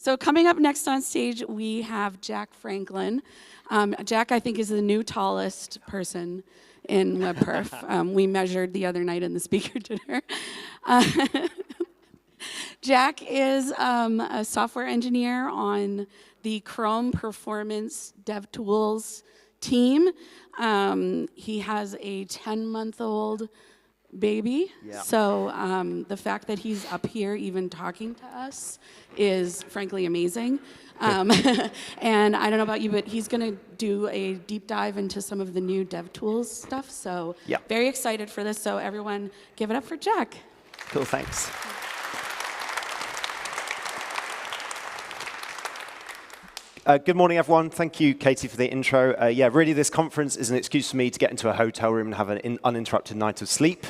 So coming up next on stage, we have Jack Franklin. Jack, I think, is the new tallest person in WebPerf. We measured the other night in the speaker dinner. Jack is a software engineer on the Chrome Performance DevTools team. He has a 10-month-old baby. Yeah. So the fact that he's up here even talking to us is frankly amazing. And I don't know about you, but he's going to do a deep dive into some of the new DevTools stuff. So very excited for this. So everyone give it up for Jack. Cool, thanks. Good morning, everyone. Thank you, Katie, for the intro. Yeah, really, this conference is an excuse for me to get into a hotel room and have an uninterrupted night of sleep.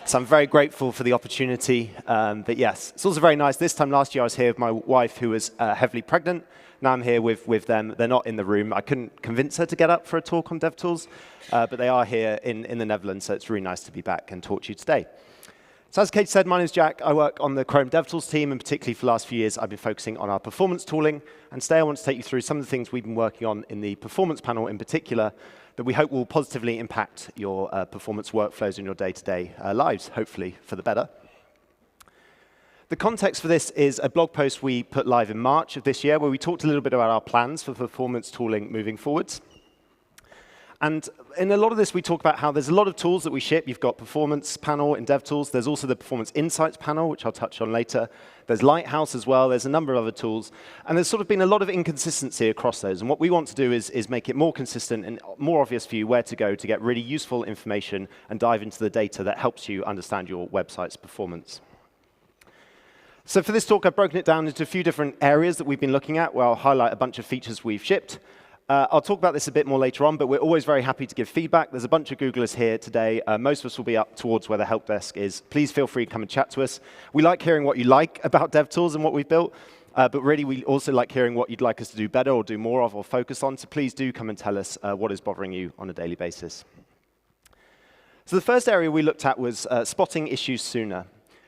So I'm very grateful for the opportunity. But yes, it's also very nice. This time last year, I was here with my wife, who was heavily pregnant. Now I'm here with them. They're not in the room. I couldn't convince her to get up for a talk on DevTools, but they are here in the Netherlands, so it's really nice to be back and talk to you today. So as Kate said, my name is Jack. I work on the Chrome DevTools team, and particularly for the last few years, I've been focusing on our performance tooling. And today I want to take you through some of the things we've been working on in the performance panel in particular that we hope will positively impact your performance workflows in your day-to-day lives, hopefully for the better. The context for this is a blog post we put live in March of this year where we talked a little bit about our plans for performance tooling moving forwards. And in a lot of this, we talk about how there's a lot of tools that we ship. You've got Performance panel in DevTools. There's also the Performance Insights panel, which I'll touch on later. There's Lighthouse as well. There's a number of other tools. And there's sort of been a lot of inconsistency across those. And what we want to do is make it more consistent and more obvious for you where to go to get really useful information and dive into the data that helps you understand your website's performance. So for this talk, I've broken it down into a few different areas that we've been looking at, where I'll highlight a bunch of features we've shipped. I'll talk about this a bit more later on, but we're always very happy to give feedback. There's a bunch of Googlers here today. Most of us will be up towards where the help desk is. Please feel free to come and chat to us. We like hearing what you like about DevTools and what we've built, but really we also like hearing what you'd like us to do better or do more of or focus on. So please do come and tell us what is bothering you on a daily basis. So the first area we looked at was spotting issues sooner.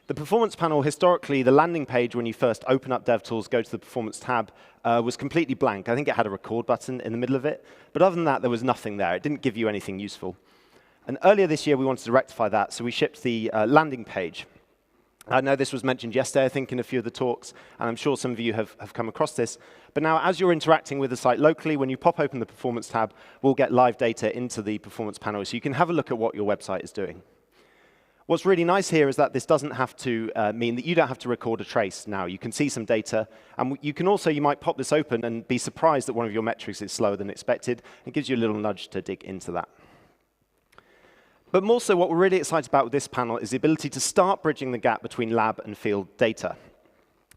The performance panel, historically, the landing page when you first open up DevTools, go to the performance tab, was completely blank. I think it had a record button in the middle of it. But other than that, there was nothing there. It didn't give you anything useful. And earlier this year, we wanted to rectify that, so we shipped the landing page. I know this was mentioned yesterday, I think, in a few of the talks, and I'm sure some of you have come across this. But now, as you're interacting with the site locally, when you pop open the performance tab, we'll get live data into the performance panel, so you can have a look at what your website is doing. What's really nice here is that this doesn't have to mean that you don't have to record a trace now. You can see some data, and you can also, you might pop this open and be surprised that one of your metrics is slower than expected. It gives you a little nudge to dig into that. But more so, what we're really excited about with this panel is the ability to start bridging the gap between lab and field data.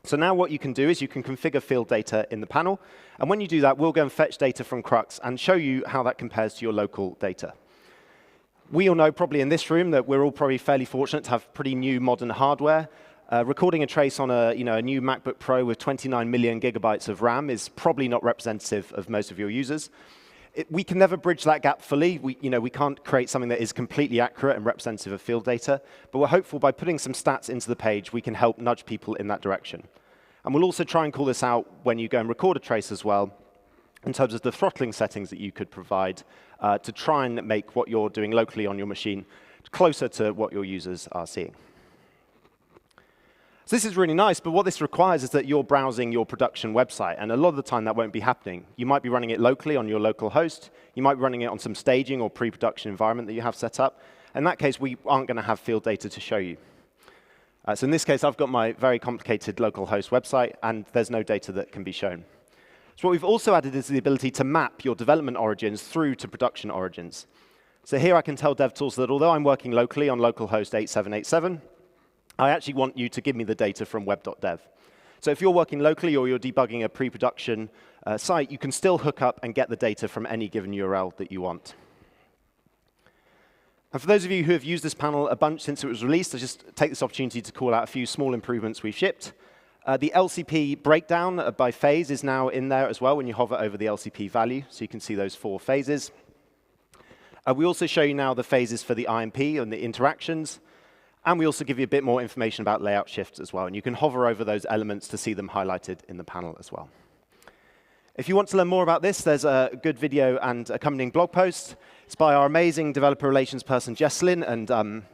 So now what you can do is you can configure field data in the panel, and when you do that, we'll go and fetch data from Crux and show you how that compares to your local data. We all know probably in this room that we're all probably fairly fortunate to have pretty new modern hardware. Recording a trace on a new MacBook Pro with 29 million gigabytes of RAM is probably not representative of most of your users. We can never bridge that gap fully. We can't create something that is completely accurate and representative of field data. But we're hopeful by putting some stats into the page, we can help nudge people in that direction. And we'll also try and call this out when you go and record a trace as well, in terms of the throttling settings that you could provide to try and make what you're doing locally on your machine closer to what your users are seeing. So this is really nice, but what this requires is that you're browsing your production website, and a lot of the time that won't be happening. You might be running it locally on your local host. You might be running it on some staging or pre-production environment that you have set up. In that case, we aren't going to have field data to show you. So in this case, I've got my very complicated local host website, and there's no data that can be shown. So what we've also added is the ability to map your development origins through to production origins. So here I can tell DevTools that although I'm working locally on localhost 8787, I actually want you to give me the data from web.dev. So if you're working locally or you're debugging a pre-production site, you can still hook up and get the data from any given URL that you want. And for those of you who have used this panel a bunch since it was released, I'll just take this opportunity to call out a few small improvements we've shipped. The LCP breakdown by phase is now in there as well when you hover over the LCP value, so you can see those 4 phases. We also show you now the phases for the IMP and the interactions. And we also give you a bit more information about layout shifts as well. And you can hover over those elements to see them highlighted in the panel as well. If you want to learn more about this, there's a good video and accompanying blog post. It's by our amazing developer relations person, Jesslyn, and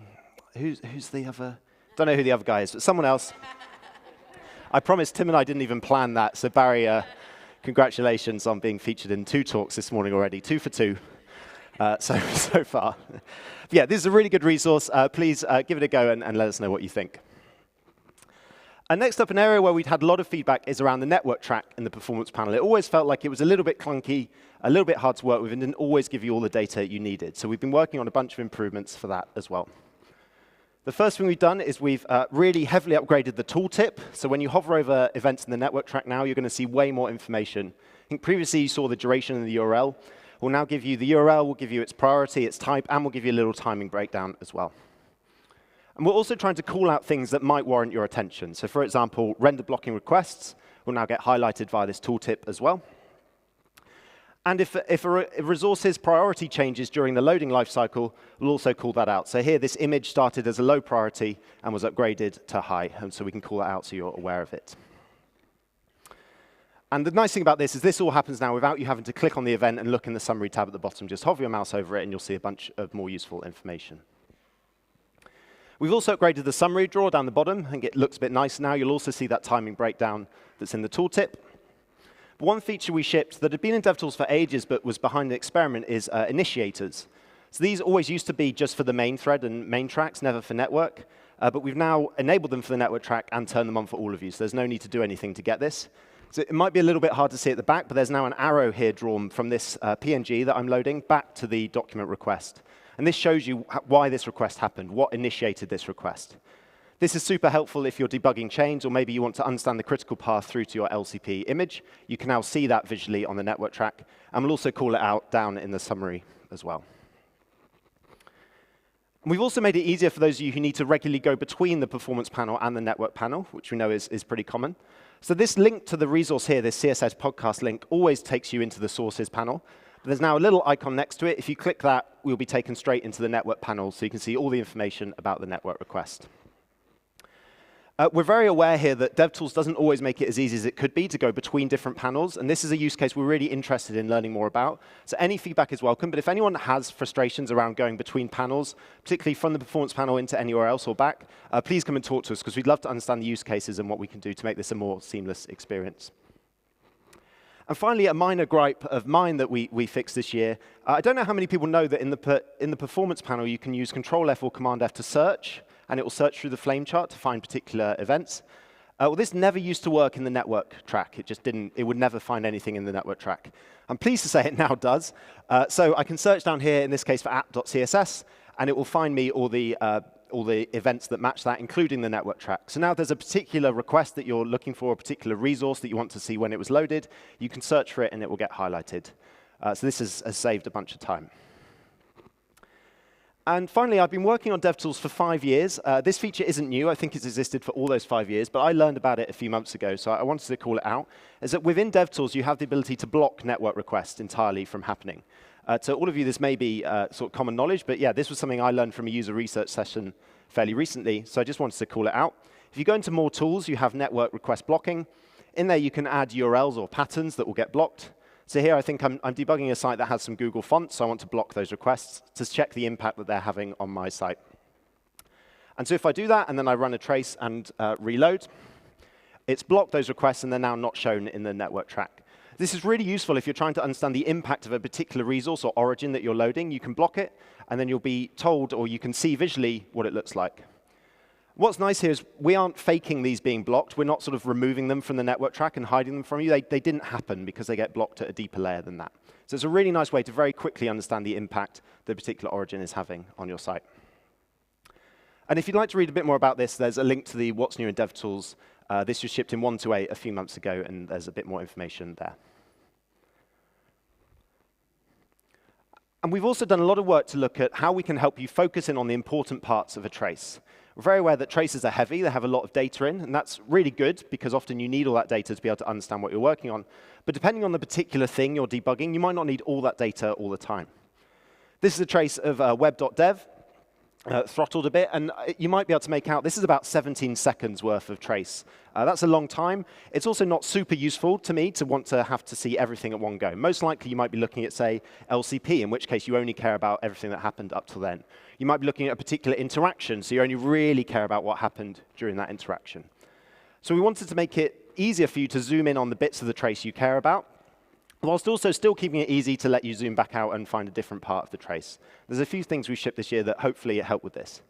who's the other? Don't know who the other guy is, but someone else. I promise Tim and I didn't even plan that, so Barry, congratulations on being featured in 2 talks this morning already, 2 for 2 so far. But yeah, this is a really good resource. Please give it a go and let us know what you think. Next up, an area where we'd had a lot of feedback is around the network track in the performance panel. It always felt like it was a little bit clunky, a little bit hard to work with, and didn't always give you all the data you needed. So we've been working on a bunch of improvements for that as well. The first thing we've done is we've really heavily upgraded the tooltip. So when you hover over events in the network track now, you're going to see way more information. I think previously you saw the duration and the URL. We'll now give you the URL, we'll give you its priority, its type, and we'll give you a little timing breakdown as well. And we're also trying to call out things that might warrant your attention. So for example, render blocking requests will now get highlighted via this tooltip as well. And if a resource's priority changes during the loading lifecycle, we'll also call that out. So here, this image started as a low priority and was upgraded to high. And so we can call that out so you're aware of it. And the nice thing about this is this all happens now without you having to click on the event and look in the summary tab at the bottom. Just hover your mouse over it, and you'll see a bunch of more useful information. We've also upgraded the summary drawer down the bottom. I think it looks a bit nicer now. You'll also see that timing breakdown that's in the tooltip. But one feature we shipped that had been in DevTools for ages but was behind the experiment is initiators. So these always used to be just for the main thread and main tracks, never for network. But we've now enabled them for the network track and turned them on for all of you. So there's no need to do anything to get this. So it might be a little bit hard to see at the back, but there's now an arrow here drawn from this PNG that I'm loading back to the document request. And this shows you why this request happened, what initiated this request. This is super helpful if you're debugging change, or maybe you want to understand the critical path through to your LCP image. You can now see that visually on the network track, and we'll also call it out down in the summary as well. And we've also made it easier for those of you who need to regularly go between the performance panel and the network panel, which we know is pretty common. So this link to the resource here, this CSS podcast link, always takes you into the sources panel. But there's now a little icon next to it. If you click that, we'll be taken straight into the network panel, so you can see all the information about the network request. We're very aware here that DevTools doesn't always make it as easy as it could be to go between different panels, and this is a use case we're really interested in learning more about. So any feedback is welcome, but if anyone has frustrations around going between panels, particularly from the performance panel into anywhere else or back, please come and talk to us, because we'd love to understand the use cases and what we can do to make this a more seamless experience. And finally, a minor gripe of mine that we fixed this year. I don't know how many people know that in the performance panel, you can use Control-F or Command-F to search, and it will search through the flame chart to find particular events. Well, this never used to work in the network track. It just didn't. It would never find anything in the network track. I'm pleased to say it now does. So I can search down here, in this case for app.css, and it will find me all the events that match that, including the network track. So now there's a particular request that you're looking for, a particular resource that you want to see when it was loaded. You can search for it, and it will get highlighted. So this has saved a bunch of time. And finally, I've been working on DevTools for 5 years. This feature isn't new. I think it's existed for all those 5 years, but I learned about it a few months ago, so I wanted to call it out, is that within DevTools, you have the ability to block network requests entirely from happening. To all of you, this may be sort of common knowledge, but yeah, this was something I learned from a user research session fairly recently, so I just wanted to call it out. If you go into more tools, you have network request blocking. In there, you can add URLs or patterns that will get blocked. So here, I think I'm debugging a site that has some Google fonts, so I want to block those requests to check the impact that they're having on my site. And so if I do that, and then I run a trace and reload, it's blocked those requests, and they're now not shown in the network track. This is really useful if you're trying to understand the impact of a particular resource or origin that you're loading. You can block it, and then you'll be told, or you can see visually what it looks like. What's nice here is we aren't faking these being blocked. We're not sort of removing them from the network track and hiding them from you. They didn't happen because they get blocked at a deeper layer than that. So it's a really nice way to very quickly understand the impact the particular origin is having on your site. And if you'd like to read a bit more about this, there's a link to the What's New in DevTools. This was shipped in 1.8 a few months ago, and there's a bit more information there. And we've also done a lot of work to look at how we can help you focus in on the important parts of a trace. We're very aware that traces are heavy. They have a lot of data in, and that's really good because often you need all that data to be able to understand what you're working on. But depending on the particular thing you're debugging, you might not need all that data all the time. This is a trace of web.dev. throttled a bit, and you might be able to make out this is about 17 seconds worth of trace. That's a long time. It's also not super useful to me to want to have to see everything at one go. Most likely you might be looking at, say, LCP, in which case you only care about everything that happened up till then. You might be looking at a particular interaction, so you only really care about what happened during that interaction. So we wanted to make it easier for you to zoom in on the bits of the trace you care about, whilst also still keeping it easy to let you zoom back out and find a different part of the trace. There's a few things we shipped this year that hopefully help with this.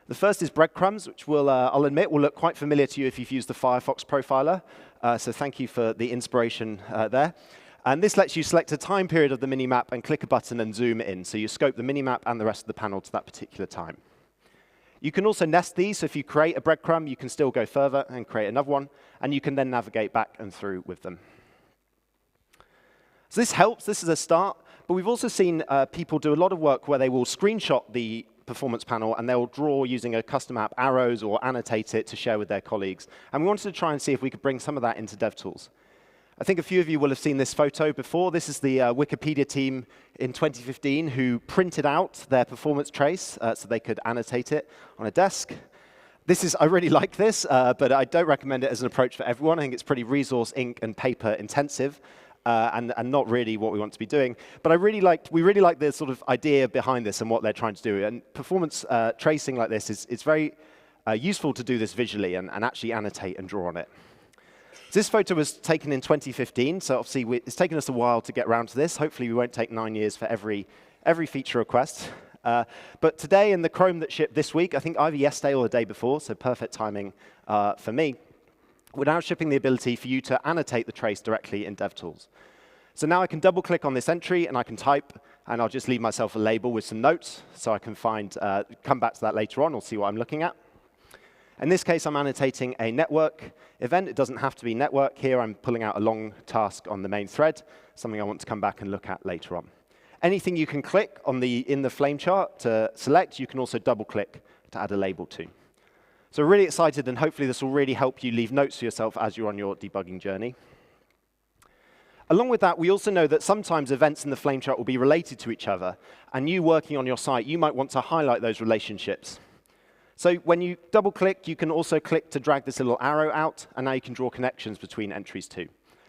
The first is Breadcrumbs, which I'll admit will look quite familiar to you if you've used the Firefox profiler. So thank you for the inspiration there. And this lets you select a time period of the minimap and click a button and zoom in. So you scope the minimap and the rest of the panel to that particular time. You can also nest these, so if you create a breadcrumb, you can still go further and create another one, and you can then navigate back and through with them. So this helps, this is a start, but we've also seen people do a lot of work where they will screenshot the performance panel and they'll draw using a custom app arrows or annotate it to share with their colleagues. And we wanted to try and see if we could bring some of that into DevTools. I think a few of you will have seen this photo before. This is the Wikipedia team in 2015 who printed out their performance trace so they could annotate it on a desk. I really like this, but I don't recommend it as an approach for everyone. I think it's pretty resource, ink, and paper intensive. And not really what we want to be doing. But we really like the sort of idea behind this and what they're trying to do. And performance tracing like this is very useful to do this visually and actually annotate and draw on it. So this photo was taken in 2015, so obviously it's taken us a while to get around to this. Hopefully we won't take 9 years for every feature request. But today in the Chrome that shipped this week, I think either yesterday or the day before, so perfect timing for me, we're now shipping the ability for you to annotate the trace directly in DevTools. So now I can double-click on this entry, and I can type, and I'll just leave myself a label with some notes, so I can come back to that later on or see what I'm looking at. In this case, I'm annotating a network event. It doesn't have to be network. Here, I'm pulling out a long task on the main thread, something I want to come back and look at later on. Anything you can click in the flame chart to select, you can also double-click to add a label to. So we're really excited, and hopefully this will really help you leave notes for yourself as you're on your debugging journey. Along with that, we also know that sometimes events in the flame chart will be related to each other, and you working on your site, you might want to highlight those relationships. So when you double-click, you can also click to drag this little arrow out, and now you can draw connections between entries too.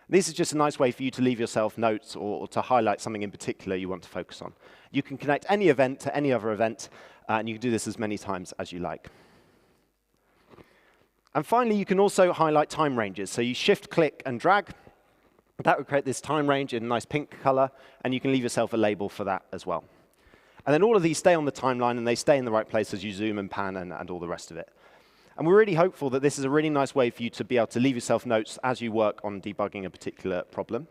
This is just a nice way for you to leave yourself notes or to highlight something in particular you want to focus on. You can connect any event to any other event, and you can do this as many times as you like. And finally, you can also highlight time ranges. So you shift, click, and drag. That would create this time range in a nice pink color, and you can leave yourself a label for that as well. And then all of these stay on the timeline, and they stay in the right place as you zoom and pan and all the rest of it. And we're really hopeful that this is a really nice way for you to be able to leave yourself notes as you work on debugging a particular problem.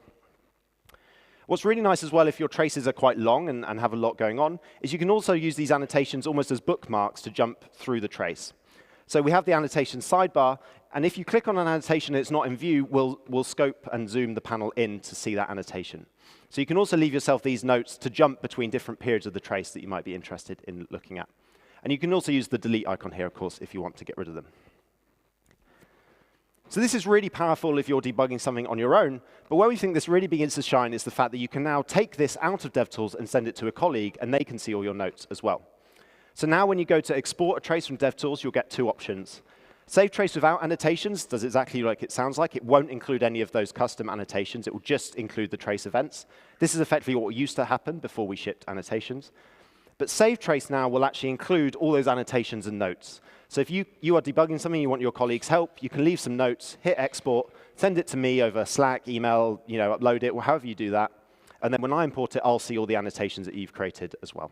What's really nice as well, if your traces are quite long and have a lot going on, is you can also use these annotations almost as bookmarks to jump through the trace. So we have the annotation sidebar, and if you click on an annotation and it's not in view, we'll scope and zoom the panel in to see that annotation. So you can also leave yourself these notes to jump between different periods of the trace that you might be interested in looking at. And you can also use the delete icon here, of course, if you want to get rid of them. So this is really powerful if you're debugging something on your own, but where we think this really begins to shine is the fact that you can now take this out of DevTools and send it to a colleague, and they can see all your notes as well. So now when you go to export a trace from DevTools, you'll get two options. Save trace without annotations does exactly like it sounds like. It won't include any of those custom annotations. It will just include the trace events. This is effectively what used to happen before we shipped annotations. But save trace now will actually include all those annotations and notes. So if you are debugging something, you want your colleagues' help, you can leave some notes, hit export, send it to me over Slack, email, upload it, or however you do that. And then when I import it, I'll see all the annotations that you've created as well.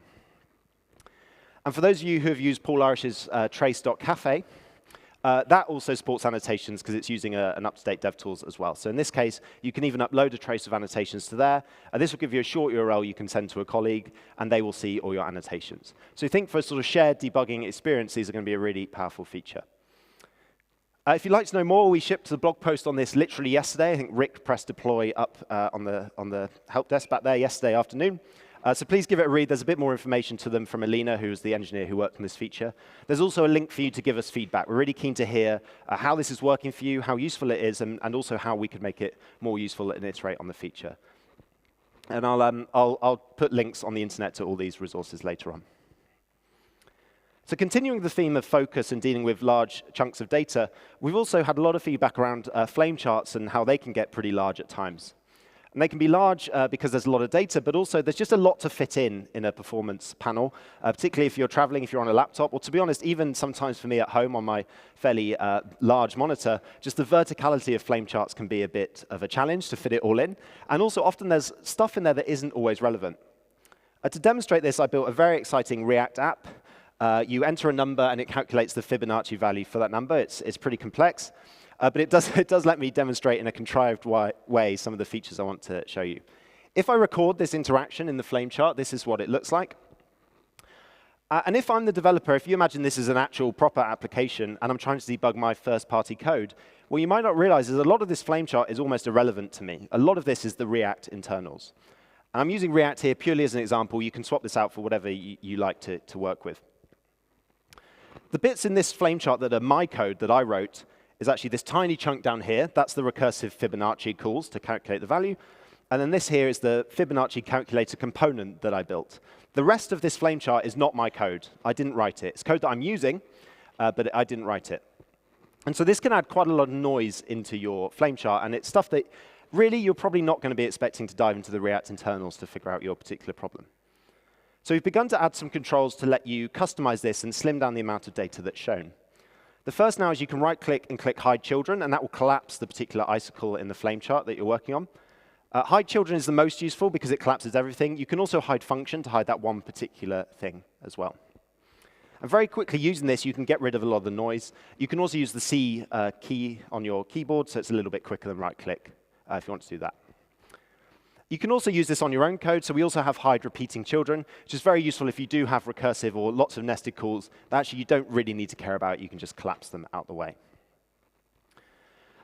And for those of you who have used Paul Irish's trace.cafe, that also supports annotations because it's using an up-to-date DevTools as well. So in this case, you can even upload a trace of annotations to there. This will give you a short URL you can send to a colleague, and they will see all your annotations. So I think for a sort of shared debugging experience, these are going to be a really powerful feature. If you'd like to know more, we shipped the blog post on this literally yesterday. I think Rick pressed deploy up on the help desk back there yesterday afternoon. So please give it a read. There's a bit more information to them from Alina, who's the engineer who worked on this feature. There's also a link for you to give us feedback. We're really keen to hear how this is working for you, how useful it is, and also how we could make it more useful and iterate on the feature. And I'll put links on the internet to all these resources later on. So continuing the theme of focus and dealing with large chunks of data, we've also had a lot of feedback around flame charts and how they can get pretty large at times. And they can be large because there's a lot of data, but also there's just a lot to fit in a performance panel, particularly if you're traveling, if you're on a laptop, or to be honest, even sometimes for me at home on my fairly large monitor, just the verticality of flame charts can be a bit of a challenge to fit it all in. And also often there's stuff in there that isn't always relevant. To demonstrate this, I built a very exciting React app. You enter a number, and it calculates the Fibonacci value for that number. It's pretty complex, but it does let me demonstrate in a contrived way some of the features I want to show you. If I record this interaction in the flame chart, this is what it looks like. And if I'm the developer, if you imagine this is an actual proper application, and I'm trying to debug my first-party code, what you might not realize is a lot of this flame chart is almost irrelevant to me. A lot of this is the React internals. And I'm using React here purely as an example. You can swap this out for whatever you like to work with. The bits in this flame chart that are my code that I wrote is actually this tiny chunk down here. That's the recursive Fibonacci calls to calculate the value. And then this here is the Fibonacci calculator component that I built. The rest of this flame chart is not my code. I didn't write it. It's code that I'm using, but I didn't write it. And so this can add quite a lot of noise into your flame chart, and it's stuff that really you're probably not going to be expecting to dive into the React internals to figure out your particular problem. So we've begun to add some controls to let you customize this and slim down the amount of data that's shown. The first now is you can right-click and click Hide Children, and that will collapse the particular icicle in the flame chart that you're working on. Hide Children is the most useful because it collapses everything. You can also hide function to hide that one particular thing as well. And very quickly using this, you can get rid of a lot of the noise. You can also use the C key on your keyboard, so it's a little bit quicker than right-click if you want to do that. You can also use this on your own code, so we also have hide repeating children, which is very useful if you do have recursive or lots of nested calls that actually you don't really need to care about. You can just collapse them out the way.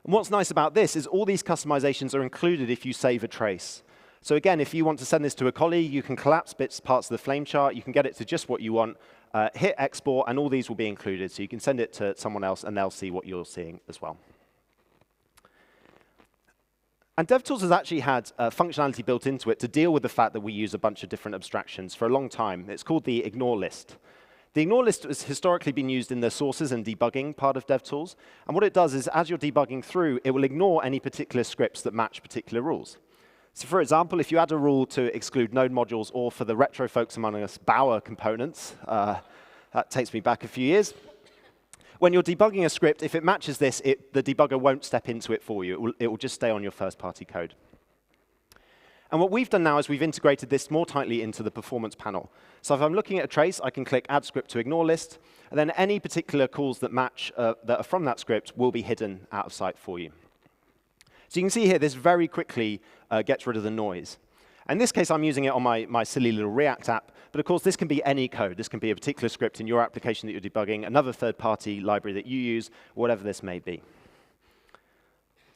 And what's nice about this is all these customizations are included if you save a trace. So again, if you want to send this to a colleague, you can collapse parts of the flame chart, you can get it to just what you want, hit export, and all these will be included. So you can send it to someone else, and they'll see what you're seeing as well. And DevTools has actually had functionality built into it to deal with the fact that we use a bunch of different abstractions for a long time. It's called the ignore list. The ignore list has historically been used in the sources and debugging part of DevTools. And what it does is, as you're debugging through, it will ignore any particular scripts that match particular rules. So for example, if you add a rule to exclude node modules, or for the retro folks among us, Bower components, that takes me back a few years. When you're debugging a script, if it matches this, the debugger won't step into it for you. It will just stay on your first-party code. And what we've done now is we've integrated this more tightly into the performance panel. So if I'm looking at a trace, I can click Add Script to Ignore List, and then any particular calls that match that are from that script will be hidden out of sight for you. So you can see here, this very quickly gets rid of the noise. In this case, I'm using it on my silly little React app. But of course, this can be any code. This can be a particular script in your application that you're debugging, another third-party library that you use, whatever this may be.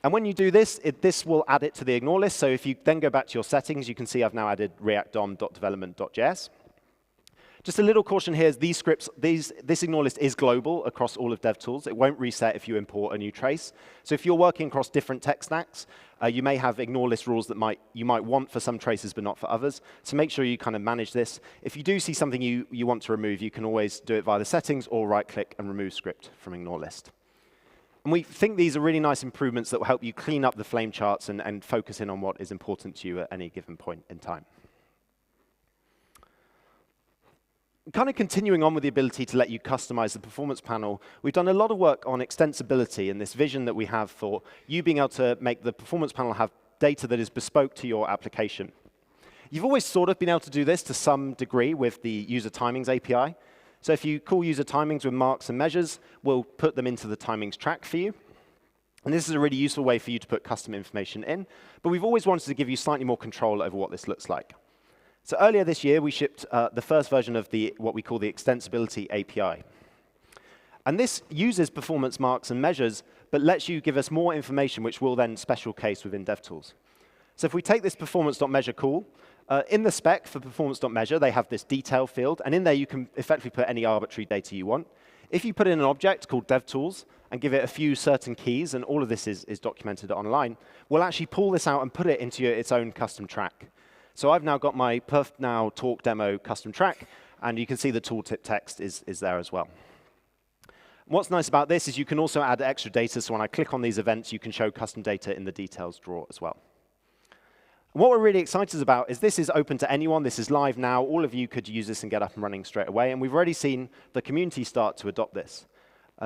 And when you do this, this will add it to the ignore list. So if you then go back to your settings, you can see I've now added react.dom.development.js. Just a little caution here is this ignore list is global across all of DevTools. It won't reset if you import a new trace. So if you're working across different tech stacks, you may have ignore list rules that you might want for some traces but not for others. So make sure you kind of manage this. If you do see something you want to remove, you can always do it via the settings or right-click and remove script from ignore list. And we think these are really nice improvements that will help you clean up the flame charts and focus in on what is important to you at any given point in time. Kind of continuing on with the ability to let you customize the performance panel, we've done a lot of work on extensibility and this vision that we have for you being able to make the performance panel have data that is bespoke to your application. You've always sort of been able to do this to some degree with the user timings API. So if you call user timings with marks and measures, we'll put them into the timings track for you. And this is a really useful way for you to put custom information in. But we've always wanted to give you slightly more control over what this looks like. So earlier this year, we shipped the first version of what we call the Extensibility API. And this uses performance marks and measures, but lets you give us more information, which we'll then special case within DevTools. So if we take this performance.measure call, in the spec for performance.measure, they have this detail field. And in there, you can effectively put any arbitrary data you want. If you put in an object called DevTools and give it a few certain keys, and all of this is documented online, we'll actually pull this out and put it into its own custom track. So I've now got my perf.now talk demo custom track, And you can see the tooltip text is there as well. What's nice about this is you can also add extra data. So when I click on these events, you can show custom data in the details drawer as well. What we're really excited about is this is open to anyone. This is live now. All of you could use this and get up and running straight away. And we've already seen the community start to adopt this.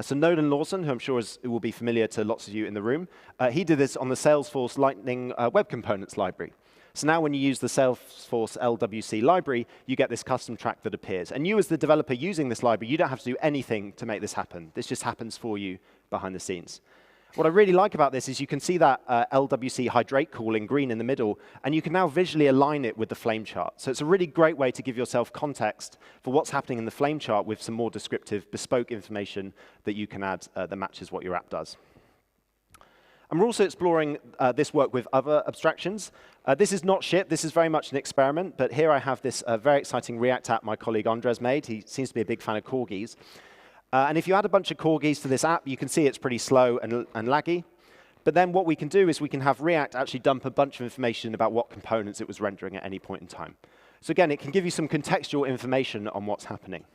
So Nolan Lawson, who I'm sure will be familiar to lots of you in the room, he did this on the Salesforce Lightning Web Components library. So now when you use the Salesforce LWC library, you get this custom track that appears. And you as the developer using this library, you don't have to do anything to make this happen. This just happens for you behind the scenes. What I really like about this is you can see that LWC hydrate call in green in the middle, and you can now visually align it with the flame chart. So it's a really great way to give yourself context for what's happening in the flame chart with some more descriptive, bespoke information that you can add that matches what your app does. And we're also exploring this work with other abstractions. This is not shipped. This is very much an experiment. But here I have this very exciting React app my colleague Andres made. He seems to be a big fan of corgis. And if you add a bunch of corgis to this app, you can see it's pretty slow and laggy. But then what we can do is we can have React actually dump a bunch of information about what components it was rendering at any point in time. So again, it can give you some contextual information on what's happening.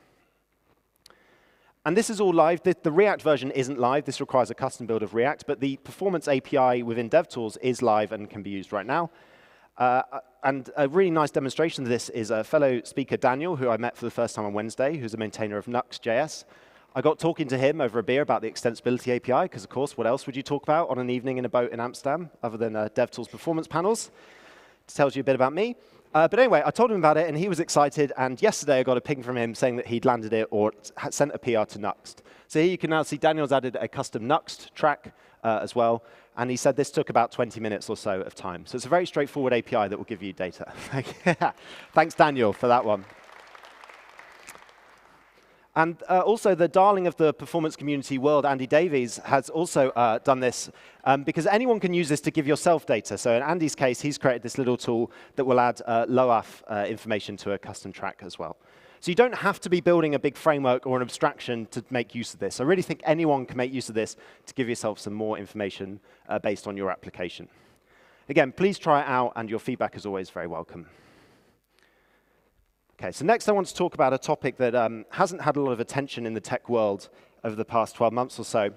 And this is all live. The React version isn't live. This requires a custom build of React. But the performance API within DevTools is live and can be used right now. And a really nice demonstration of this is a fellow speaker, Daniel, who I met for the first time on Wednesday, who's a maintainer of Nuxt.js. I got talking to him over a beer about the Extensibility API, because, of course, what else would you talk about on an evening in a boat in Amsterdam other than DevTools performance panels? It tells you a bit about me. But anyway, I told him about it, and he was excited. And yesterday, I got a ping from him saying that he'd landed it or sent a PR to Nuxt. So here you can now see Daniel's added a custom Nuxt track as well. And he said this took about 20 minutes or so of time. So it's a very straightforward API that will give you data. Thanks, Daniel, for that one. And also, the darling of the performance community world, Andy Davies, has also done this because anyone can use this to give yourself data. So in Andy's case, he's created this little tool that will add LOAF information to a custom track as well. So you don't have to be building a big framework or an abstraction to make use of this. I really think anyone can make use of this to give yourself some more information based on your application. Again, please try it out, and your feedback is always very welcome. OK, so next I want to talk about a topic that hasn't had a lot of attention in the tech world over the past 12 months or so.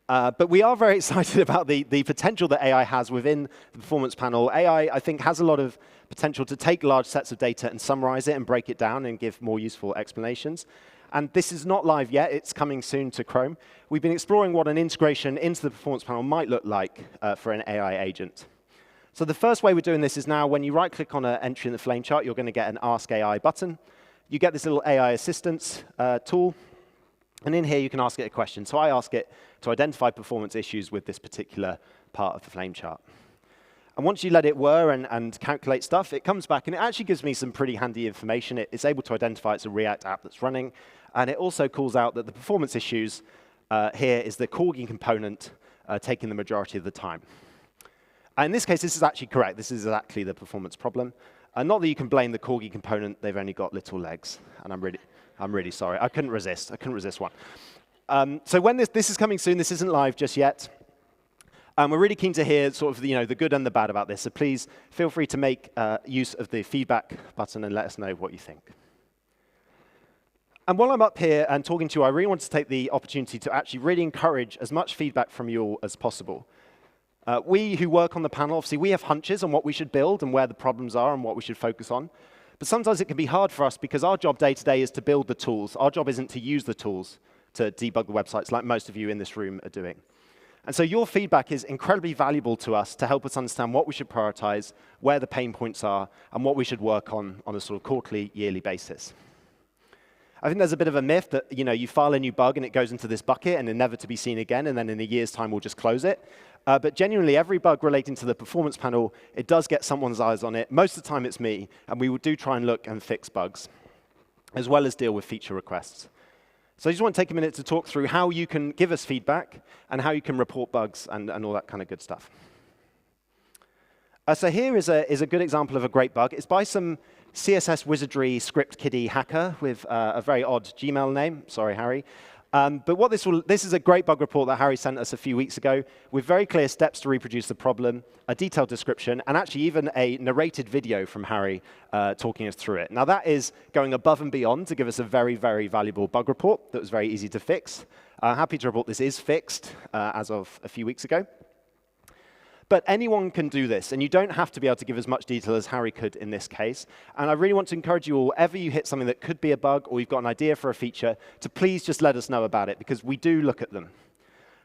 But we are very excited about the potential that AI has within the performance panel. AI, I think, has a lot of potential to take large sets of data and summarize it and break it down and give more useful explanations. And this is not live yet. It's coming soon to Chrome. We've been exploring what an integration into the performance panel might look like for an AI agent. So the first way we're doing this is now when you right-click on an entry in the flame chart, you're going to get an Ask AI button. You get this little AI assistance tool. And in here, you can ask it a question. So I ask it to identify performance issues with this particular part of the flame chart. And once you let it whir and calculate stuff, it comes back, and it actually gives me some pretty handy information. It's able to identify it's a React app that's running. And it also calls out that the performance issues here is the corgi component taking the majority of the time. In this case, this is actually correct. This is exactly the performance problem. Not that you can blame the corgi component. They've only got little legs. And I'm really sorry. I couldn't resist. I couldn't resist one. So when this is coming soon, this isn't live just yet. We're really keen to hear sort of the good and the bad about this. So please feel free to make use of the feedback button and let us know what you think. And while I'm up here and talking to you, I really want to take the opportunity to actually really encourage as much feedback from you all as possible. We who work on the panel, obviously, we have hunches on what we should build and where the problems are and what we should focus on. But sometimes it can be hard for us because our job day to day is to build the tools. Our job isn't to use the tools to debug the websites like most of you in this room are doing. And so your feedback is incredibly valuable to us to help us understand what we should prioritize, where the pain points are, and what we should work on a sort of quarterly, yearly basis. I think there's a bit of a myth that you file a new bug and it goes into this bucket and it's never to be seen again, and then in a year's time we'll just close it. But genuinely, every bug relating to the performance panel, it does get someone's eyes on it. Most of the time, it's me. And we do try and look and fix bugs, as well as deal with feature requests. So I just want to take a minute to talk through how you can give us feedback and how you can report bugs and all that kind of good stuff. So here is a good example of a great bug. It's by some CSS wizardry script kiddie hacker with a very odd Gmail name. Sorry, Harry. But what this is a great bug report that Harry sent us a few weeks ago with very clear steps to reproduce the problem, a detailed description, and actually even a narrated video from Harry talking us through it. Now, that is going above and beyond to give us a very, very valuable bug report that was very easy to fix. Happy to report this is fixed as of a few weeks ago. But anyone can do this, and you don't have to be able to give as much detail as Harry could in this case. And I really want to encourage you all, whenever you hit something that could be a bug or you've got an idea for a feature, to please just let us know about it, because we do look at them.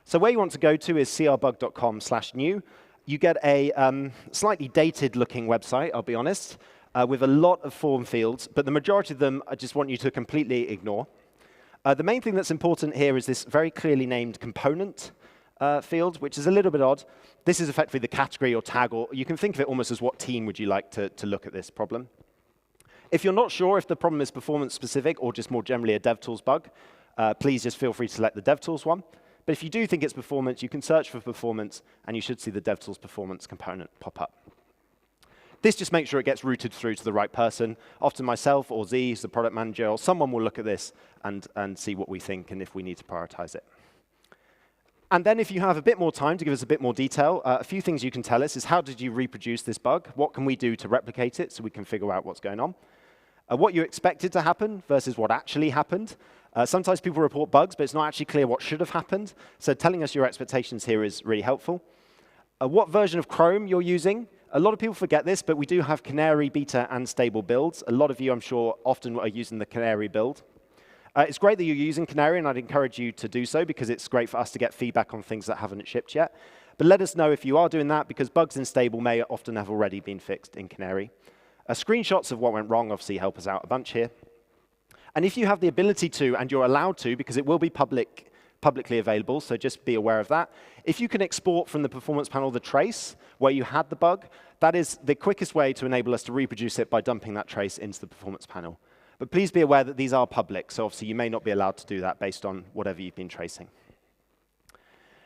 So where you want to go to is crbug.com/new. You get a slightly dated-looking website, I'll be honest, with a lot of form fields, but the majority of them I just want you to completely ignore. The main thing that's important here is this very clearly named component field, which is a little bit odd. This is effectively the category or tag, or you can think of it almost as what team would you like to look at this problem. If you're not sure if the problem is performance specific or just more generally a DevTools bug, please just feel free to select the DevTools one. But if you do think it's performance, you can search for performance, and you should see the DevTools performance component pop up. This just makes sure it gets routed through to the right person. Often myself or Z, the product manager, or someone will look at this and see what we think and if we need to prioritize it. And then if you have a bit more time to give us a bit more detail, a few things you can tell us is how did you reproduce this bug? What can we do to replicate it so we can figure out what's going on? What you expected to happen versus what actually happened. Sometimes people report bugs, but it's not actually clear what should have happened. So telling us your expectations here is really helpful. What version of Chrome you're using. A lot of people forget this, but we do have Canary, Beta, and stable builds. A lot of you, I'm sure, often are using the Canary build. It's great that you're using Canary, and I'd encourage you to do so because it's great for us to get feedback on things that haven't shipped yet. But let us know if you are doing that, because bugs in stable may often have already been fixed in Canary. Screenshots of what went wrong obviously help us out a bunch here. And if you have the ability to, and you're allowed to, because it will be publicly available, so just be aware of that. If you can export from the performance panel the trace where you had the bug, that is the quickest way to enable us to reproduce it by dumping that trace into the performance panel. But please be aware that these are public, so obviously you may not be allowed to do that based on whatever you've been tracing.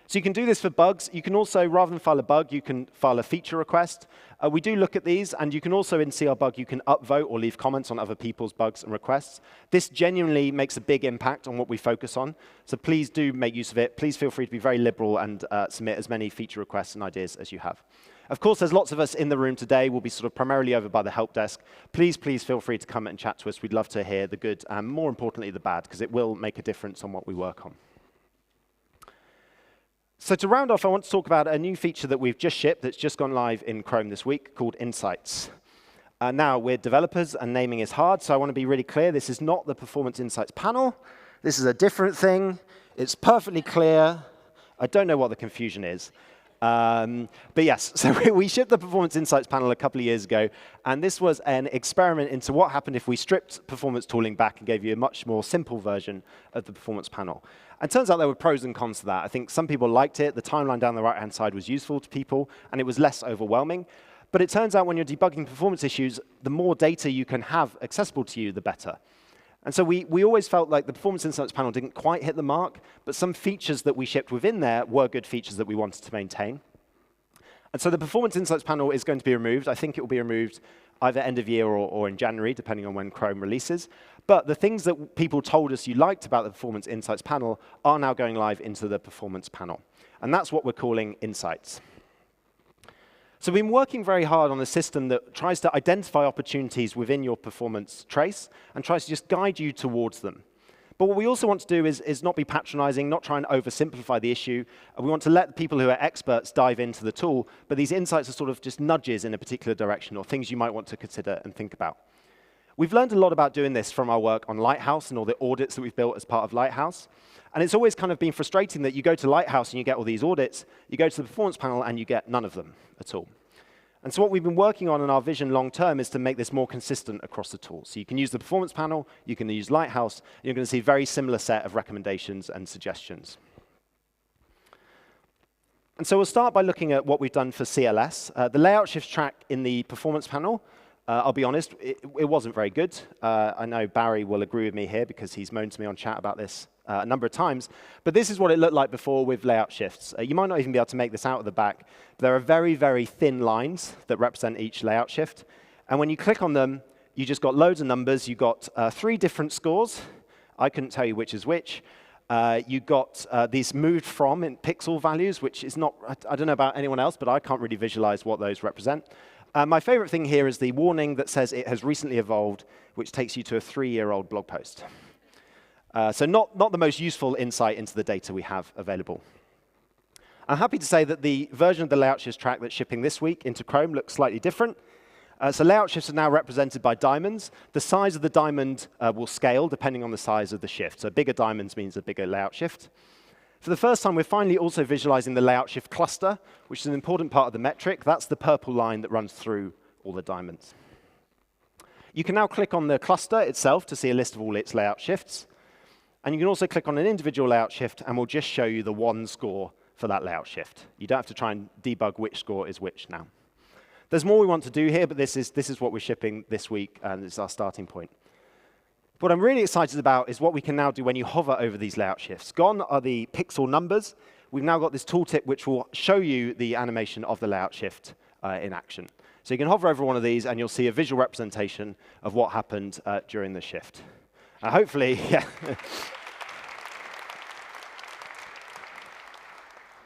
So you can do this for bugs. You can also, rather than file a bug, you can file a feature request. We do look at these, and you can also, in CRBug, you can upvote or leave comments on other people's bugs and requests. This genuinely makes a big impact on what we focus on, so please do make use of it. Please feel free to be very liberal and submit as many feature requests and ideas as you have. Of course, there's lots of us in the room today. We'll be sort of primarily over by the help desk. Please feel free to come and chat to us. We'd love to hear the good and, more importantly, the bad, because it will make a difference on what we work on. So to round off, I want to talk about a new feature that we've just shipped that's just gone live in Chrome this week called Insights. Now, we're developers, and naming is hard, so I want to be really clear. This is not the Performance Insights panel. This is a different thing. It's perfectly clear. I don't know what the confusion is. But yes, so we shipped the Performance Insights panel a couple of years ago, and this was an experiment into what happened if we stripped performance tooling back and gave you a much more simple version of the performance panel. And it turns out there were pros and cons to that. I think some people liked it. The timeline down the right-hand side was useful to people, and it was less overwhelming. But it turns out when you're debugging performance issues, the more data you can have accessible to you, the better. And so we always felt like the Performance Insights panel didn't quite hit the mark, but some features that we shipped within there were good features that we wanted to maintain. And so the Performance Insights panel is going to be removed. I think it will be removed either end of year or in January, depending on when Chrome releases. But the things that people told us you liked about the Performance Insights panel are now going live into the Performance panel. And that's what we're calling Insights. So we've been working very hard on a system that tries to identify opportunities within your performance trace and tries to just guide you towards them. But what we also want to do is not be patronizing, not try and oversimplify the issue. We want to let people who are experts dive into the tool, but these insights are sort of just nudges in a particular direction or things you might want to consider and think about. We've learned a lot about doing this from our work on Lighthouse and all the audits that we've built as part of Lighthouse. And it's always kind of been frustrating that you go to Lighthouse and you get all these audits, you go to the performance panel and you get none of them at all. And so what we've been working on in our vision long term is to make this more consistent across the tool. So you can use the performance panel, you can use Lighthouse, and you're going to see a very similar set of recommendations and suggestions. And so we'll start by looking at what we've done for CLS. The layout shifts track in the performance panel, I'll be honest, it wasn't very good. I know Barry will agree with me here because he's moaned to me on chat about this a number of times. But this is what it looked like before with layout shifts. You might not even be able to make this out of the back. But there are very, very thin lines that represent each layout shift. And when you click on them, you just got loads of numbers. You got 3 different scores. I couldn't tell you which is which. You got these moved from in pixel values, which is not, I don't know about anyone else, but I can't really visualize what those represent. My favorite thing here is the warning that says it has recently evolved, which takes you to a 3-year-old blog post. So not the most useful insight into the data we have available. I'm happy to say that the version of the layout shifts track that's shipping this week into Chrome looks slightly different. So layout shifts are now represented by diamonds. The size of the diamond will scale depending on the size of the shift. So bigger diamonds means a bigger layout shift. For the first time, we're finally also visualizing the layout shift cluster, which is an important part of the metric. That's the purple line that runs through all the diamonds. You can now click on the cluster itself to see a list of all its layout shifts. And you can also click on an individual layout shift, and we'll just show you the one score for that layout shift. You don't have to try and debug which score is which now. There's more we want to do here, but this is what we're shipping this week, and it's our starting point. What I'm really excited about is what we can now do when you hover over these layout shifts. Gone are the pixel numbers. We've now got this tooltip which will show you the animation of the layout shift in action. So you can hover over one of these, and you'll see a visual representation of what happened during the shift. Hopefully, yeah.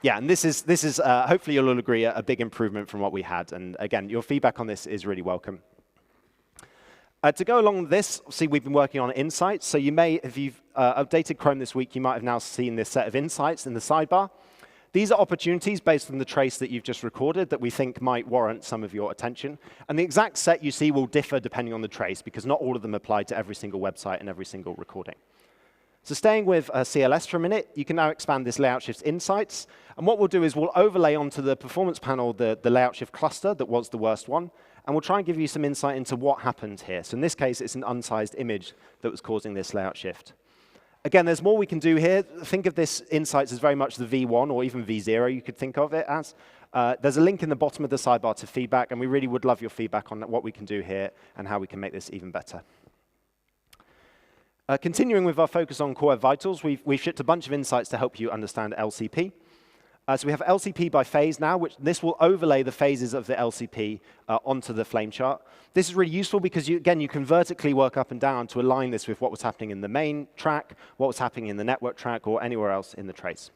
Yeah, and this is hopefully you'll all agree, a big improvement from what we had. And again, your feedback on this is really welcome. To go along with this, see, we've been working on insights. So you may, if you've updated Chrome this week, you might have now seen this set of insights in the sidebar. These are opportunities based on the trace that you've just recorded that we think might warrant some of your attention. And the exact set you see will differ depending on the trace, because not all of them apply to every single website and every single recording. So staying with CLS for a minute, you can now expand this layout shift's insights. And what we'll do is we'll overlay onto the performance panel the layout shift cluster that was the worst one. And we'll try and give you some insight into what happened here. So in this case, it's an unsized image that was causing this layout shift. Again, there's more we can do here. Think of this insights as very much the V1 or even V0, you could think of it as. There's a link in the bottom of the sidebar to feedback, and we really would love your feedback on what we can do here and how we can make this even better. Continuing with our focus on core vitals, we've shipped a bunch of insights to help you understand LCP. So we have LCP by phase now, which this will overlay the phases of the LCP onto the flame chart. This is really useful because, again, you can vertically work up and down to align this with what was happening in the main track, what was happening in the network track, or anywhere else in the trace.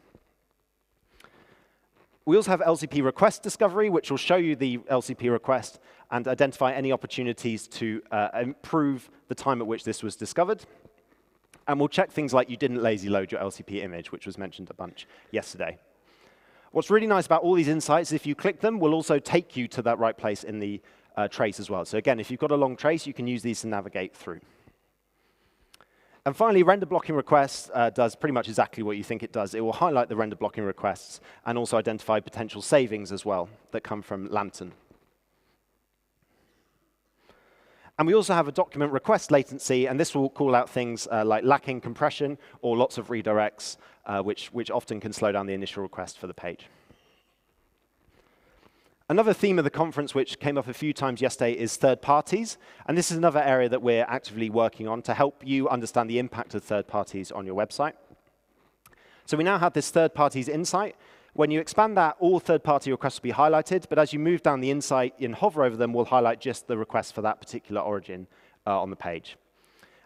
We also have LCP request discovery, which will show you the LCP request and identify any opportunities to improve the time at which this was discovered. And we'll check things like you didn't lazy load your LCP image, which was mentioned a bunch yesterday. What's really nice about all these insights is if you click them, we'll also take you to that right place in the trace as well. So again, if you've got a long trace, you can use these to navigate through. And finally, render blocking requests does pretty much exactly what you think it does. It will highlight the render blocking requests and also identify potential savings as well that come from Lantern. And we also have a document request latency, and this will call out things like lacking compression or lots of redirects, which often can slow down the initial request for the page. Another theme of the conference, which came up a few times yesterday, is third parties. And this is another area that we're actively working on to help you understand the impact of third parties on your website. So we now have this third parties insight. When you expand that, all third-party requests will be highlighted, but as you move down the insight and hover over them, we'll highlight just the request for that particular origin on the page.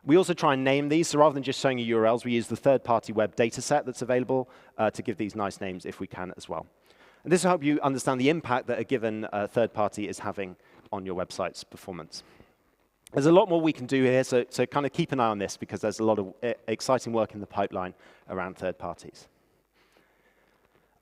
We also try and name these, so rather than just showing you URLs, we use the third-party web data set that's available to give these nice names if we can as well. And this will help you understand the impact that a given third party is having on your website's performance. There's a lot more we can do here, so kind of keep an eye on this because there's a lot of exciting work in the pipeline around third parties.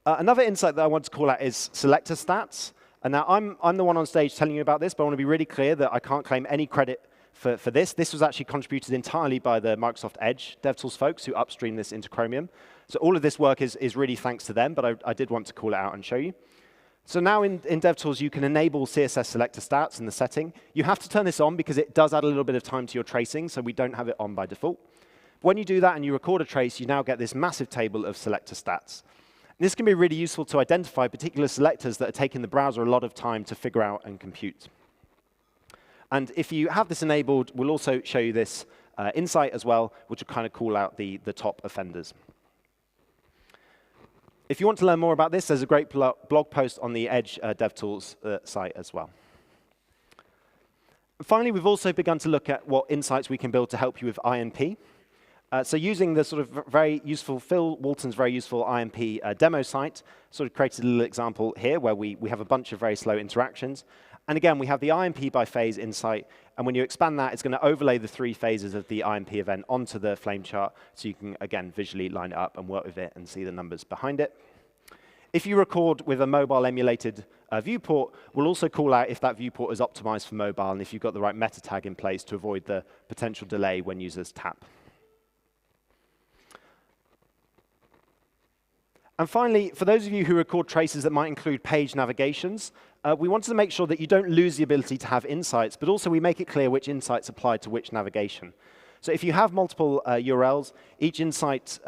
Another insight that I want to call out is Selector stats. And now I'm the one on stage telling you about this, but I want to be really clear that I can't claim any credit for this. This was actually contributed entirely by the Microsoft Edge DevTools folks who upstream this into Chromium. So all of this work is really thanks to them, but I did want to call it out and show you. So now in DevTools, you can enable CSS Selector stats in the setting. You have to turn this on because it does add a little bit of time to your tracing, so we don't have it on by default. When you do that and you record a trace, you now get this massive table of Selector stats. This can be really useful to identify particular selectors that are taking the browser a lot of time to figure out and compute. And if you have this enabled, we'll also show you this insight as well, which will kind of call out the top offenders. If you want to learn more about this, there's a great blog post on the Edge DevTools site as well. Finally, we've also begun to look at what insights we can build to help you with INP. So using the sort of very useful, Phil Walton's very useful IMP demo site, sort of created a little example here where we have a bunch of very slow interactions. And again, we have the IMP by phase insight. And when you expand that, it's going to overlay the 3 phases of the IMP event onto the flame chart. So you can, again, visually line it up and work with it and see the numbers behind it. If you record with a mobile emulated viewport, we'll also call out if that viewport is optimized for mobile and if you've got the right meta tag in place to avoid the potential delay when users tap. And finally, for those of you who record traces that might include page navigations, we wanted to make sure that you don't lose the ability to have insights, but also we make it clear which insights apply to which navigation. So if you have multiple URLs, each insights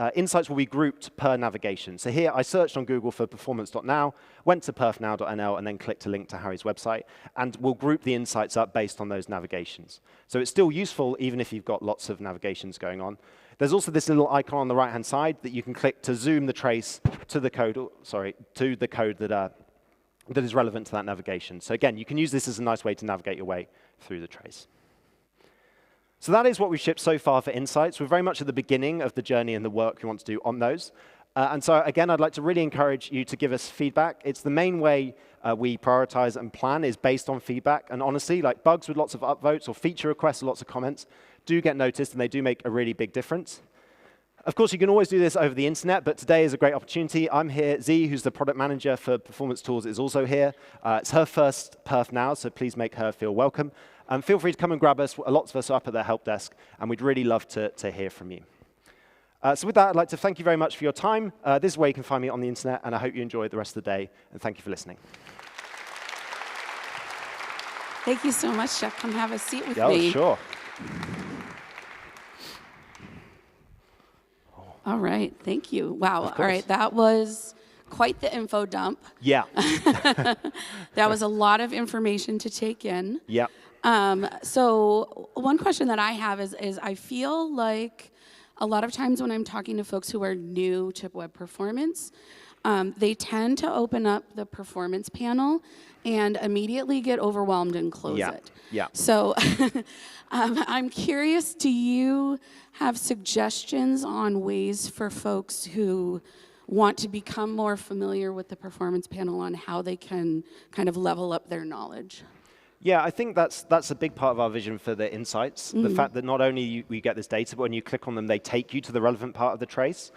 will be grouped per navigation. So here I searched on Google for performance.now, went to perfnow.nl, and then clicked a link to Harry's website, and we'll group the insights up based on those navigations. So it's still useful even if you've got lots of navigations going on. There's also this little icon on the right-hand side that you can click to zoom the trace to the code, to the code that is relevant to that navigation. So again, you can use this as a nice way to navigate your way through the trace. So that is what we've shipped so far for Insights. We're very much at the beginning of the journey and the work we want to do on those. And so again, I'd like to really encourage you to give us feedback. It's the main way we prioritize and plan is based on feedback. And honestly, like bugs with lots of upvotes or feature requests with lots of comments do get noticed, and they do make a really big difference. Of course, you can always do this over the internet, but today is a great opportunity. I'm here. Z, who's the product manager for Performance Tools, is also here. It's her first Perf Now, so please make her feel welcome. Feel free to come and grab us. Lots of us are up at the help desk, and we'd really love to hear from you. So with that, I'd like to thank you very much for your time. This is where you can find me on the internet, and I hope you enjoy the rest of the day, and thank you for listening. Thank you so much, Jeff. Come have a seat with me. Oh, sure. All right, thank you. Wow, all right, that was quite the info dump. Yeah. That was a lot of information to take in. Yeah. So one question that I have is I feel like a lot of times when I'm talking to folks who are new to web performance, they tend to open up the performance panel and immediately get overwhelmed and close it. Yeah. So I'm curious, do you have suggestions on ways for folks who want to become more familiar with the performance panel on how they can kind of level up their knowledge? Yeah, I think that's a big part of our vision for the insights. The fact that not only we get this data, but when you click on them, they take you to the relevant part of the trace.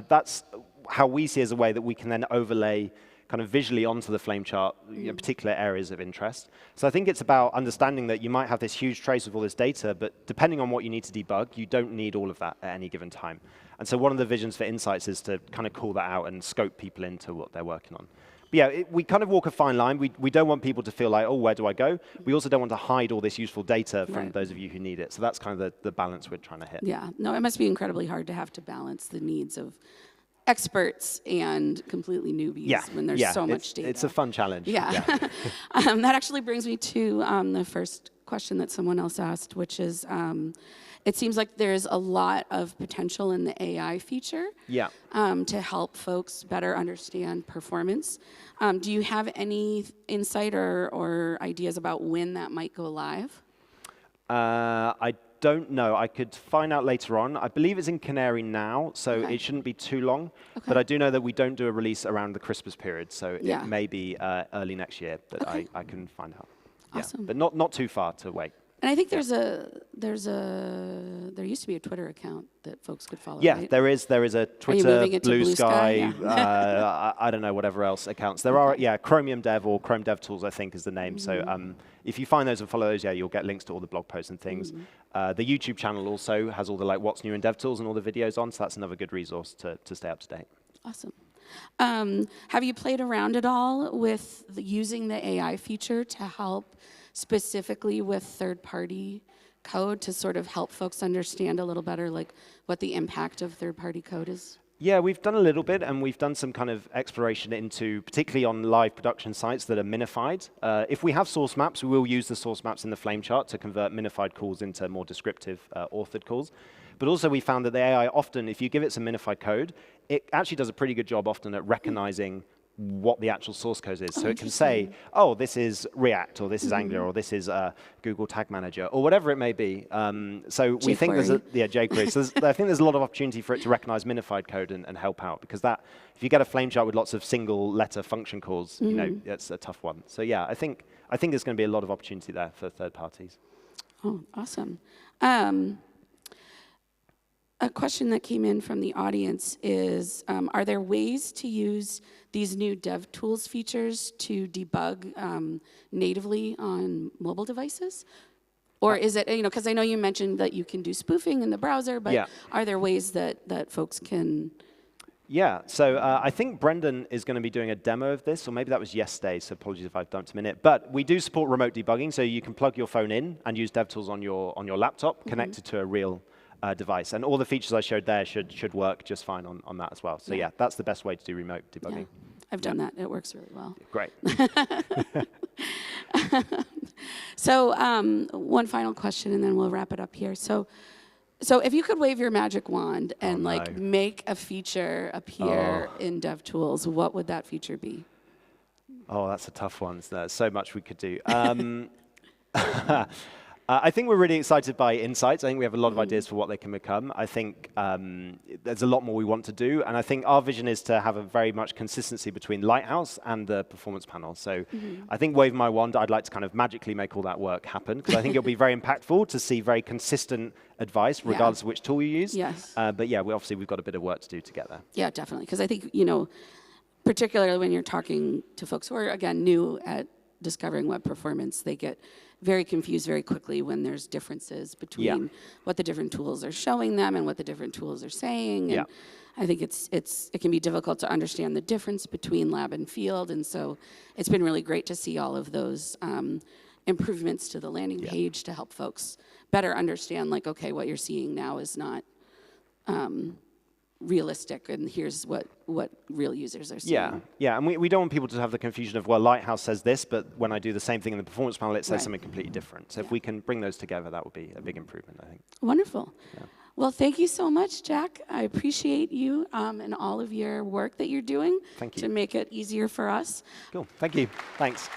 That's how we see as a way that we can then overlay kind of visually onto the flame chart, particular areas of interest. So I think it's about understanding that you might have this huge trace of all this data, but depending on what you need to debug, you don't need all of that at any given time. And so one of the visions for Insights is to kind of call that out and scope people into what they're working on. But yeah, we kind of walk a fine line. We don't want people to feel like, oh, where do I go? We also don't want to hide all this useful data from those of you who need it. So that's kind of the balance we're trying to hit. Yeah, no, it must be incredibly hard to have to balance the needs of experts and completely newbies when there's so much data. It's a fun challenge. Yeah. That actually brings me to the first question that someone else asked, which is, it seems like there's a lot of potential in the AI feature to help folks better understand performance. Do you have any insight or ideas about when that might go live? I don't know. I could find out later on. I believe it's in Canary now, so it shouldn't be too long. But I do know that we don't do a release around the Christmas period, so it may be early next year that I can find out. Awesome. Yeah. But not too far to wait. And I think there used to be a Twitter account that folks could follow. Yeah, right? there is a Twitter, Blue Sky, Yeah. I don't know, whatever else accounts. There are, Chromium Dev or Chrome DevTools, I think is the name. So if you find those and follow those, you'll get links to all the blog posts and things. The YouTube channel also has all the what's new in DevTools and all the videos on, so that's another good resource to stay up to date. Awesome. Have you played around at all with using the AI feature to help specifically with third-party code to sort of help folks understand a little better what the impact of third-party code is? Yeah, we've done a little bit, and we've done some kind of exploration into, particularly on live production sites that are minified. If we have source maps, we will use the source maps in the flame chart to convert minified calls into more descriptive authored calls. But also we found that the AI often, if you give it some minified code, it actually does a pretty good job often at recognizing what the actual source code is. So it can say, oh, this is React, or this is Angular, or this is Google Tag Manager, or whatever it may be. So we think there's jQuery. So I think there's a lot of opportunity for it to recognize minified code and help out, because that, if you get a flame chart with lots of single letter function calls, you know, it's a tough one. So yeah, I think there's going to be a lot of opportunity there for third parties. Oh, awesome. A question that came in from the audience is, are there ways to use these new DevTools features to debug natively on mobile devices? Or is it, you know, because I know you mentioned that you can do spoofing in the browser, but are there ways that folks can? Yeah, so I think Brendan is going to be doing a demo of this, or maybe that was yesterday, so apologies if I've dumped him in it. But we do support remote debugging, so you can plug your phone in and use DevTools on your laptop connected to a real device. And all the features I showed there should work just fine on that as well. So yeah, that's the best way to do remote debugging. Yeah. I've done that. It works really well. Great. So one final question, and then we'll wrap it up here. So if you could wave your magic wand and make a feature appear in DevTools, what would that feature be? Oh, that's a tough one. There's so much we could do. I think we're really excited by insights. I think we have a lot of ideas for what they can become. I think there's a lot more we want to do. And I think our vision is to have a very much consistency between Lighthouse and the performance panel. So I think wave my wand, I'd like to kind of magically make all that work happen, because I think it'll be very impactful to see very consistent advice, regardless of which tool you use. Yes. But yeah, obviously we've got a bit of work to do to get there. Yeah, definitely. Because I think, you know, particularly when you're talking to folks who are, again, new at discovering web performance, they get very confused very quickly when there's differences between what the different tools are showing them and what the different tools are saying. And I think it can be difficult to understand the difference between lab and field. And so it's been really great to see all of those improvements to the landing page to help folks better understand, like, okay, what you're seeing now is not realistic, and here's what real users are seeing. Yeah, and we don't want people to have the confusion of, well, Lighthouse says this, but when I do the same thing in the performance panel, it says something completely different. So if we can bring those together, that would be a big improvement, I think. Wonderful. Yeah. Well, thank you so much, Jack. I appreciate you and all of your work that you're doing Thank you. to make it easier for us. Cool. Thank you. Thanks.